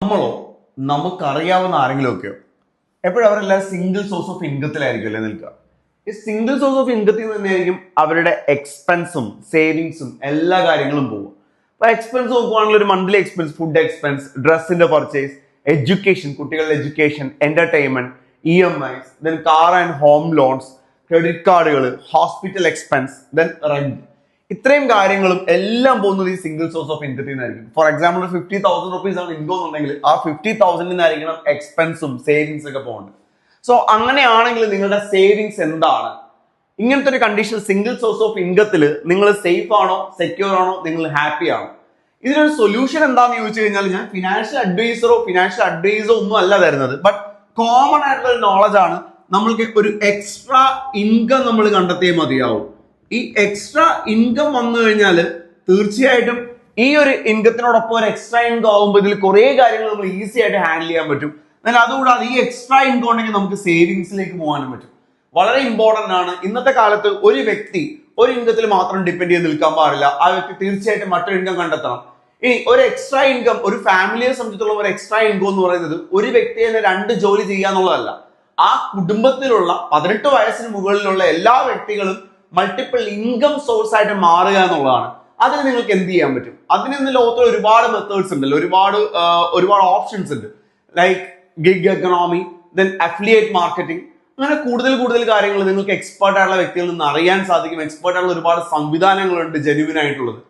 നമ്മളോ നമുക്കറിയാവുന്ന ആരെങ്കിലും ഒക്കെയോ എപ്പോഴും അവരെല്ലാം സിംഗിൾ സോഴ്സ് ഓഫ് ഇൻകത്തിലായിരിക്കും അല്ലേ നിൽക്കുക. ഈ സിംഗിൾ സോഴ്സ് ഓഫ് ഇൻകത്തിൽ നിന്ന് തന്നെയായിരിക്കും അവരുടെ എക്സ്പെൻസും സേവിങ്സും എല്ലാ കാര്യങ്ങളും പോകും. അപ്പൊ എക്സ്പെൻസ് നോക്കുവാണെങ്കിൽ ഒരു മന്ത്ലി എക്സ്പെൻസ്, ഫുഡ് എക്സ്പെൻസ്, ഡ്രസ്സിന്റെ പർച്ചേസ്, എഡ്യൂക്കേഷൻ, കുട്ടികളുടെ education, entertainment, EMIs, then car and home loans, credit കാർഡുകൾ, ഹോസ്പിറ്റൽ എക്സ്പെൻസ്, ദെൻ റെന്റ്. ഇത്രയും കാര്യങ്ങളും എല്ലാം പോകുന്നത് ഈ സിംഗിൾ സോഴ്സ് ഓഫ് ഇൻകത്തിൽ നിന്നായിരിക്കും. ഫോർ എക്സാമ്പിൾ ഒരു 50,000 റുപ്പീസ് ആണ് ഇൻകം എന്നുണ്ടെങ്കിൽ ആ 50,000 നിന്നായിരിക്കണം എക്സ്പെൻസും സേവിങ്സ് ഒക്കെ പോകുന്നത്. സോ അങ്ങനെയാണെങ്കിൽ നിങ്ങളുടെ സേവിങ്സ് എന്താണ്? ഇങ്ങനത്തെ ഒരു കണ്ടീഷൻ സിംഗിൾ സോഴ്സ് ഓഫ് ഇൻകത്തിൽ നിങ്ങൾ സേഫ് ആണോ, സെക്യൂർ ആണോ, നിങ്ങൾ ഹാപ്പി ആണോ? ഇതിനൊരു സൊല്യൂഷൻ എന്താന്ന് ചോദിച്ചു കഴിഞ്ഞാൽ ഞാൻ ഫിനാൻഷ്യൽ അഡ്വൈസോ ഒന്നും അല്ല തരുന്നത്. ബട്ട് കോമൺ ആയിട്ടുള്ള ഒരു നോളജ് ആണ്. നമ്മൾക്ക് ഒരു എക്സ്ട്രാ ഇൻകം നമ്മൾ കണ്ടെത്തിയേ മതിയാവും. ഈ എക്സ്ട്രാ ഇൻകം വന്നു കഴിഞ്ഞാൽ തീർച്ചയായിട്ടും ഈ ഒരു ഇൻകത്തിനോടൊപ്പം ഒരു എക്സ്ട്രാ ഇൻകം ആകുമ്പോൾ ഇതിൽ കുറെ കാര്യങ്ങൾ നമ്മൾ ഈസി ആയിട്ട് ഹാൻഡിൽ ചെയ്യാൻ പറ്റും. എന്നാൽ അതുകൂടാതെ ഈ എക്സ്ട്രാ ഇൻകം ഉണ്ടെങ്കിൽ നമുക്ക് സേവിങ്സിലേക്ക് പോകാനും പറ്റും. വളരെ ഇമ്പോർട്ടന്റ് ആണ്. ഇന്നത്തെ കാലത്ത് ഒരു വ്യക്തി ഒരു ഇൻകത്തിൽ മാത്രം ഡിപ്പെൻഡ് ചെയ്ത് നിൽക്കാൻ പാടില്ല. ആ വ്യക്തി തീർച്ചയായിട്ടും മറ്റൊരു ഇൻകം കണ്ടെത്തണം. ഇനി ഒരു എക്സ്ട്രാ ഇൻകം, ഒരു ഫാമിലിയെ സംബന്ധിച്ചിടത്തോളം ഒരു എക്സ്ട്രാ ഇൻകം എന്ന് പറയുന്നത് ഒരു വ്യക്തി തന്നെ 2 ജോലി ചെയ്യാന്നുള്ളതല്ല. ആ കുടുംബത്തിലുള്ള 18 വയസ്സിന് മുകളിലുള്ള എല്ലാ വ്യക്തികളും മൾട്ടിപ്പിൾ ഇൻകം സോഴ്സ് ആയിട്ട് മാറുക എന്നുള്ളതാണ്. അതിന് നിങ്ങൾക്ക് എന്ത് ചെയ്യാൻ പറ്റും? അതിന് ഇന്ന് ലോകത്തിൽ ഒരുപാട് മെത്തേഡ്സ് ഉണ്ടല്ലോ, ഒരുപാട് ഓപ്ഷൻസ് ഉണ്ട്. Like gig economy, then affiliate marketing, അങ്ങനെ കൂടുതൽ കാര്യങ്ങൾ നിങ്ങൾക്ക് എക്സ്പേർട്ട് ആയിട്ടുള്ള വ്യക്തികളിൽ നിന്ന് അറിയാൻ സാധിക്കും. എക്സ്പേർട്ട് ആയിട്ടുള്ള ഒരുപാട് സംവിധാനങ്ങളുണ്ട് ജെന്യുവിൻ ആയിട്ടുള്ളത്.